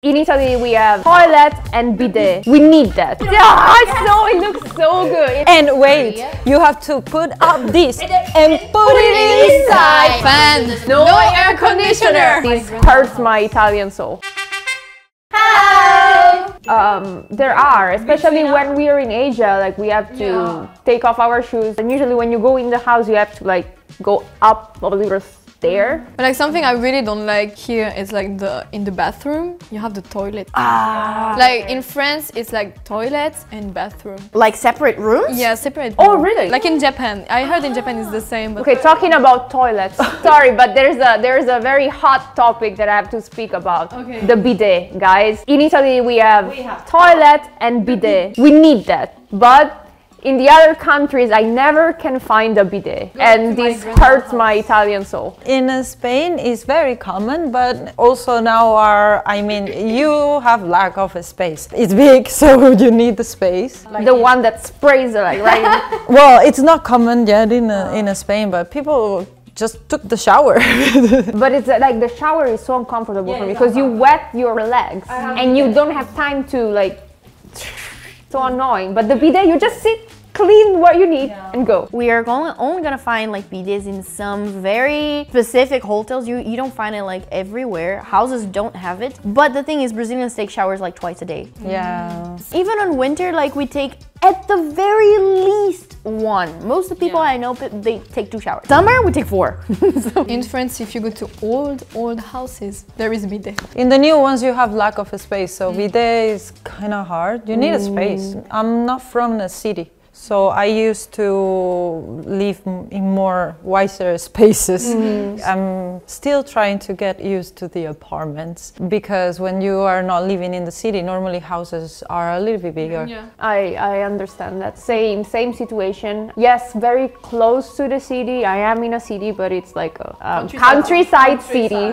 In Italy, we have toilet and bidet. We need that. Yeah, so it looks so good. And wait, you have to put up this and put it inside. Fan. No air conditioner. This hurts my Italian soul. There are, especially when we are in Asia, like we have to take off our shoes. And usually when you go in the house, you have to like go up a little stair. But like something I really don't like here is like in the bathroom, you have the toilet. Like in France, it's like toilets and bathroom. Like separate rooms? Yeah, separate. Oh, really? Like in Japan. I heard in Japan it's the same. But Okay, talking about toilets. Sorry, but there's a very hot topic that I have to speak about. Okay. The bidet, guys. In Italy, we have toilet and bidet. We need that, but in the other countries, I never can find a bidet, and this hurts my Italian soul. In Spain, it's very common, but also now you have lack of a space. It's big, so you need the space. The one that sprays, like, right? Well, it's not common yet in Spain, but people just took the shower. But it's like the shower is so uncomfortable for me because you wet your legs and you don't have time to like. So annoying. But the bidet, you just sit, clean what you need and go. We are only gonna find like bidets in some very specific hotels. You don't find it like everywhere. Houses don't have it. But the thing is, Brazilians take showers like twice a day. Yeah. Even on winter, like we take at the very least one. Most of the people I know, they take 2 showers. Summer, we take 4. in France, if you go to old houses, there is bidet. In the new ones, you have lack of a space, so bidet is kind of hard. You need a space. I'm not from the city, so I used to live in more wiser spaces. I'm still trying to get used to the apartments, because when you are not living in the city, normally houses are a little bit bigger. I understand that. Same situation. Yes, very close to the city. I am in a city, but it's like a countryside city.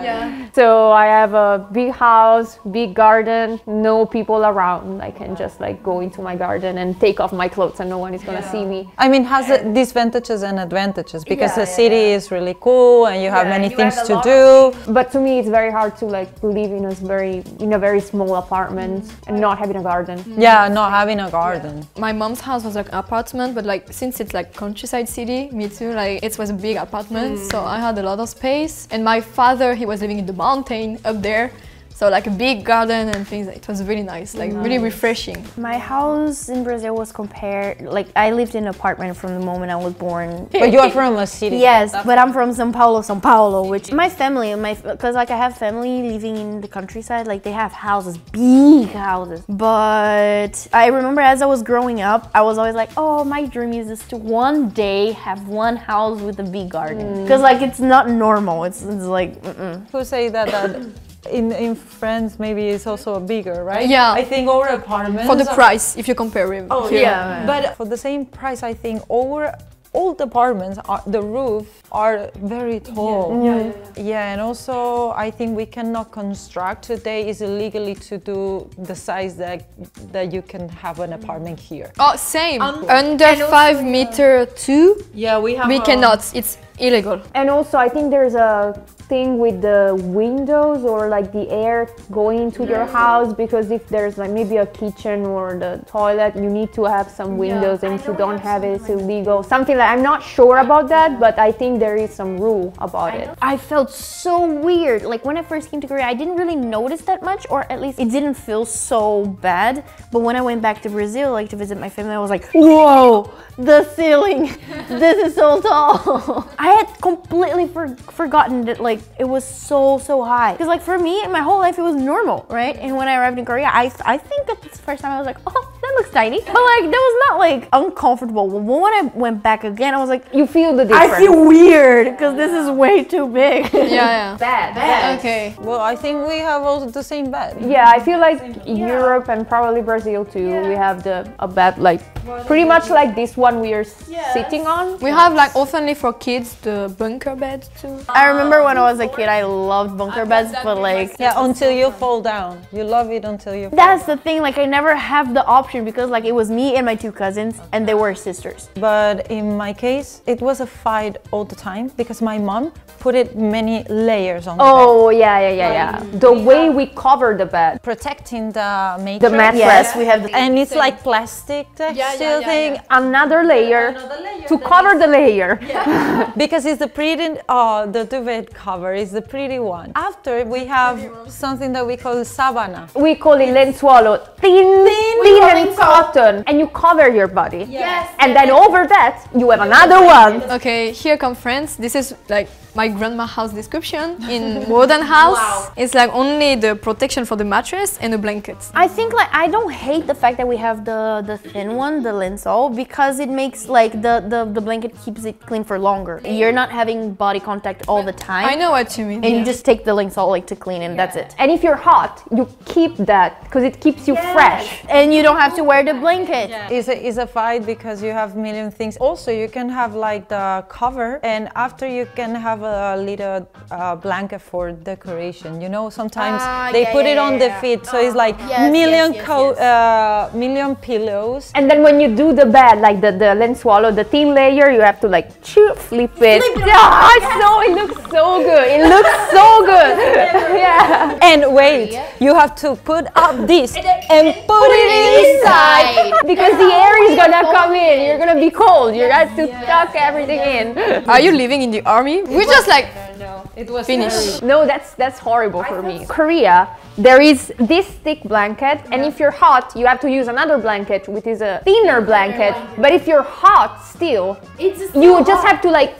So I have a big house, big garden, no people around. I can just like go into my garden and take off my clothes and no one is gonna see me. I mean, has disadvantages and advantages, because the city is really cool and you have many things to do. But to me, it's very hard to like live in a very small apartment and not having a garden. Yeah, not having a garden. My mom's house was like an apartment, but like since it's like countryside city, me too, like it was a big apartment, so I had a lot of space. And my father, he was living in the mountain up there. So like a big garden and things. It was really nice, like really refreshing. My house in Brazil was compared, like I lived in an apartment from the moment I was born. But you are from a city. Yes, but I'm from São Paulo, which my family, because like I have family living in the countryside, like they have houses, big houses. But I remember as I was growing up, I was always like, oh, my dream is just to one day have one house with a big garden. Because like it's not normal, it's like, Who say that in France maybe it's also bigger, right? Yeah. I think our apartments For the price, if you compare with here. But for the same price, I think our old apartments, the roof are very tall. Yeah, and also I think we cannot construct today is illegally to do the size that you can have an apartment here. Oh, same. Under 5 meter 2. Yeah, we cannot. It's illegal. And also, I think there's a thing with the windows or like the air going into your house, because if there's like maybe a kitchen or the toilet, you need to have some windows, and if you don't have it, it's illegal. Something like, I'm not sure about that, but I think there is some rule about it. I felt so weird. Like when I first came to Korea, I didn't really notice that much, or at least it didn't feel so bad. But when I went back to Brazil, like to visit my family, I was like, whoa, the ceiling, this is so tall. I had completely forgotten that like it was so high. Because like for me, my whole life it was normal, right? And when I arrived in Korea, I think at the first time I was like, oh, that looks tiny. But like that was not like uncomfortable. When I went back again, I was like, You feel the difference. I feel weird because this is way too big. Yeah. Bad. Okay. Well, I think we have also the same bed. Yeah, I feel like Europe and probably Brazil too, we have a bed like pretty much like this one we are sitting on. We have like oftenly for kids the bunker bed too. I remember when I was a kid, I loved bunker beds, but like... Yeah, until you fall down. You love it until you fall That's the thing, like I never have the option because like it was me and my two cousins and they were sisters. But in my case, it was a fight all the time because my mom put it many layers on the bed. Oh, yeah. The way we cover the bed. Protecting the mattress. The mattress. Yes, we have the And it's like plastic textile thing. Another layer to cover the layer. Because it's the pretty, the duvet cover is the pretty one. After we have something that we call sabana. We call it lenzuolo, thin and cotton, and you cover your body. Yes. And then over that, you have another one. Okay, here come friends. This is like my grandma house description in modern house. Wow. It's like only the protection for the mattress and the blankets. I think like I don't hate the fact that we have the thin one, the linseal, because it makes like the blanket keeps it clean for longer. You're not having body contact all the time. I know what you mean. And you just take the linseal like to clean and that's it. And if you're hot, you keep that because it keeps you fresh. And you don't have to wear the blanket. It's a fight because you have million things. Also, you can have like the cover, and after you can have a little blanket for decoration. You know, sometimes they put it on the feet, so it's like million pillows. And then when you do the bed, like the lenzuolo, the thin layer, you have to like flip it. It looks so good. It looks so good. Yeah. And wait, you have to put up this and put it inside. Because the air is gonna come in. You're gonna be cold. You have to tuck everything in. Are you living in the army? We just like It was finish. No, that's horrible for me. Korea, there is this thick blanket, and if you're hot, you have to use another blanket, which is a thinner blanket. But if you're hot still, you just have to like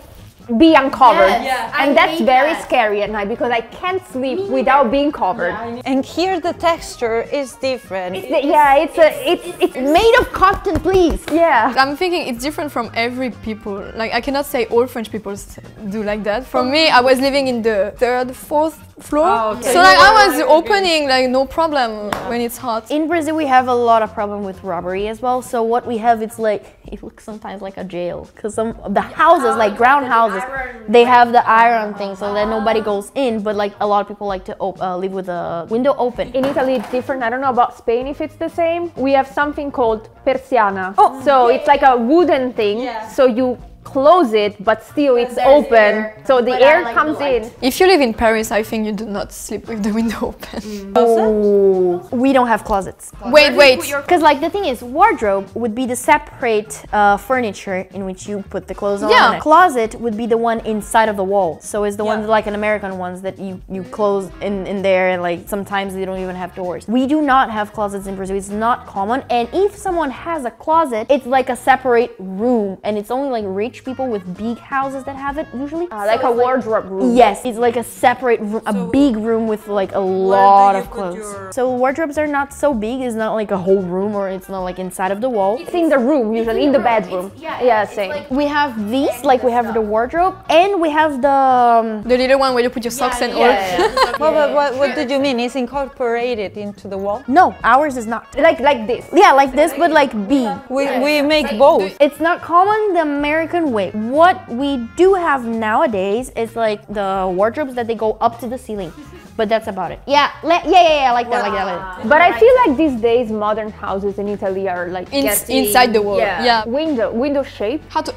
be uncovered. And that's very scary at night because I can't sleep without being covered. And here the texture is different. It's Made of cotton, please. yeah. I'm thinking it's different from every people. Like I cannot say all French people do like that. For me, I was living in the 3rd, 4th floor. So like I was opening like no problem when it's hot. In Brazil, we have a lot of problem with robbery as well. So what we have, it's like, it looks sometimes like a jail. Because some of the houses, like ground houses, they have the iron thing so that nobody goes in. But like a lot of people like to live with the window open. In Italy, it's different. I don't know about Spain if it's the same. We have something called persiana. So it's like a wooden thing. So you close it, but still it's open, so the air comes in. If you live in Paris, I think you do not sleep with the window open. We don't have closets. Wait. Because like the thing is, wardrobe would be the separate furniture in which you put the clothes on. Yeah. Closet would be the one inside of the wall. So it's the ones like an American ones that you close in there, and like sometimes they don't even have doors. We do not have closets in Brazil. It's not common. And if someone has a closet, it's like a separate room, and it's only like rich people with big houses that have it usually. Like a wardrobe room. Yes, it's like a separate room, a big room with like a lot of clothes. So wardrobes are not so big. It's not like a whole room, or it's not like inside of the wall. It's in the room, usually in the bedroom. Yeah, same. Like we have these, like we have the wardrobe, and we have the little one where you put your socks and all. What did you mean? It's incorporated into the wall? No, ours is not. Like this. Yeah, like this, but like big. We make both. It's not common the American way. What we do have nowadays is like the wardrobes that they go up to the ceiling. But that's about it. Yeah, like that. But I feel like these days modern houses in Italy are like inside the wall. Yeah. Window shape. How to?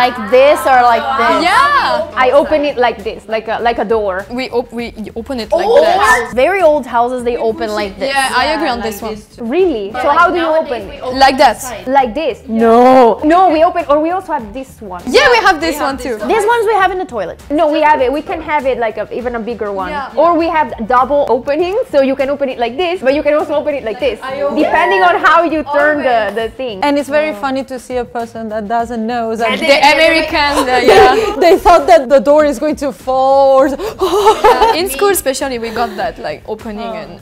Like this or like this. Yeah. I open it like this, like a door. We open it like that. Very old houses, they open like this. Yeah, I agree on this one. Really? So how do you open it? Like that. Like this? No, we open, or we also have this one. Yeah, we have this one too. These ones we have in the toilet. No, we have it. We can have it like even a bigger one. Yeah. Or we have double opening, so you can open it like this, but you can also open it like this, depending on how you turn the thing. And it's very funny to see a person that doesn't know that the American, they thought that the door is going to fall. In school especially, we got that like opening and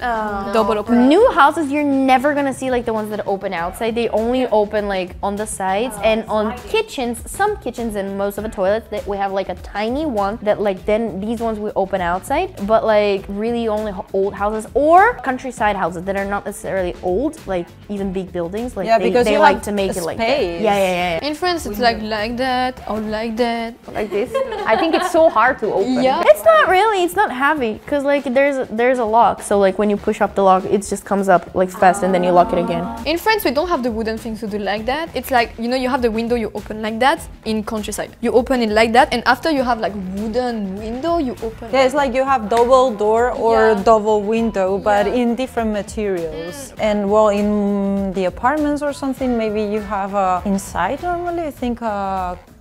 double opening. New houses, you're never gonna see like the ones that open outside. They only open like on the sides, and on kitchens, some kitchens and most of the toilets, that we have like a tiny one that like then these ones we open outside. But like really only old houses or countryside houses that are not necessarily old, like even big buildings, like they like to make it like that. Yeah. In France, it's like that or like that. Like this. I think it's so hard to open. Yeah. It's not really. It's not heavy because like there's a lock. So like when you push up the lock, it just comes up like fast and then you lock it again. In France, we don't have the wooden things to do like that. It's like, you know, you have the window you open like that. In countryside, you open it like that, and after you have like wooden window, you open. Yeah, it's like you have double door or double window, but in different materials. And well, in the apartments or something, maybe you have inside normally, I think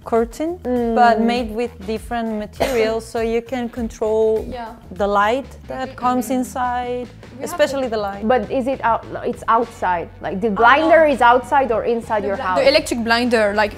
curtain, but made with different materials, so you can control the light that comes inside, especially the light. But is it out? It's outside. Like the blinder is outside or inside your house? The electric blinder, like.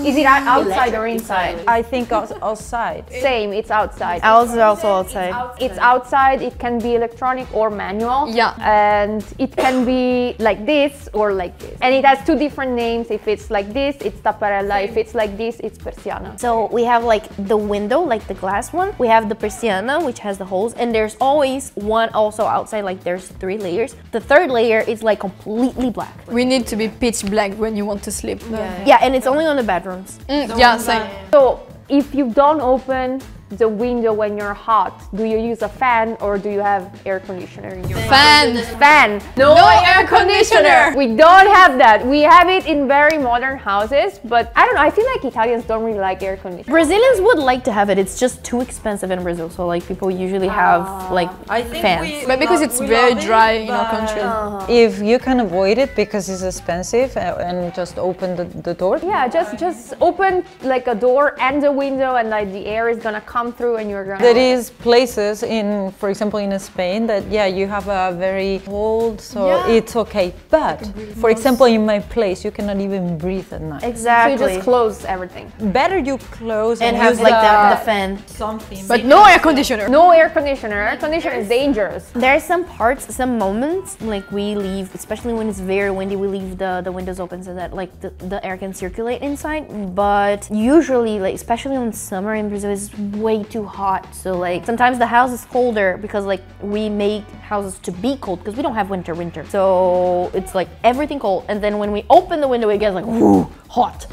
Is it outside or inside? I think outside. Same, it's outside. Ours is also outside. It's outside. It can be electronic or manual. Yeah. And it can be like this or like this. And it has two different names. If it's like this, it's tapparella. If it's like this, it's persiana. So we have like the window, like the glass one. We have the persiana, which has the holes, and there's always one also outside. Like there's 3 layers. The third layer is like completely black. We need to be pitch black when you want to sleep. Yeah, and it's only on the bedrooms. Yeah, same. So if you don't open the window when you're hot, do you use a fan or do you have air conditioner in your Fan. Fan. No air conditioner. We don't have that. We have it in very modern houses, but I don't know, I feel like Italians don't really like air conditioning. Brazilians would like to have it. It's just too expensive in Brazil. So like people usually have like fans. But because it's very dry in our country. If you can avoid it because it's expensive and just open the door. Yeah, just open like a door and a window and like the air is gonna come through and you're gonna... There is places in, for example, in Spain that you have a very cold, so it's okay. But for example, in my place, you cannot even breathe at night. Exactly. So you just close everything. Better you close and have like the fan. Something. But no air conditioner. No air conditioner. Air conditioner is dangerous. There are some parts, some moments, like we leave, especially when it's very windy, we leave the windows open so that like the air can circulate inside. But usually, like especially in summer in Brazil, it's way too hot. So like sometimes the house is colder because like we make houses to be cold because we don't have winter. So it's like everything cold. And then when we open the window, it gets like whoo, hot.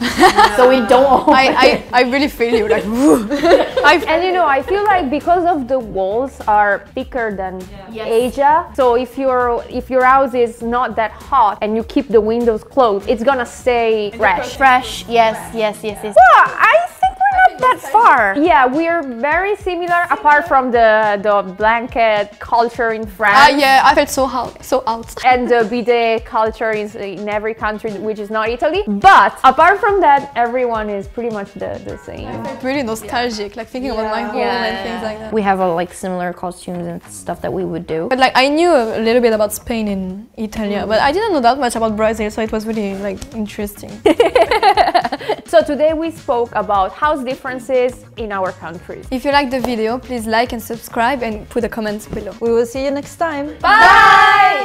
So we don't open it. I really feel you like. And you know, I feel like because of the walls are thicker than Asia, so if your house is not that hot and you keep the windows closed, it's gonna stay fresh. Fresh, yes. Well, I think we're not that far. Yeah, we're very similar apart from the blanket culture in France. Yeah, I felt so out. And the bidet culture is in every country which is not Italy. But apart from that, everyone is pretty much the same. I felt really nostalgic, like thinking about my home and things like that. We have like similar costumes and stuff that we would do. But like I knew a little bit about Spain and Italy, but I didn't know that much about Brazil, so it was really like interesting. So today we spoke about house differences in our countries. If you like the video, please like and subscribe and put a comment below. We will see you next time. Bye!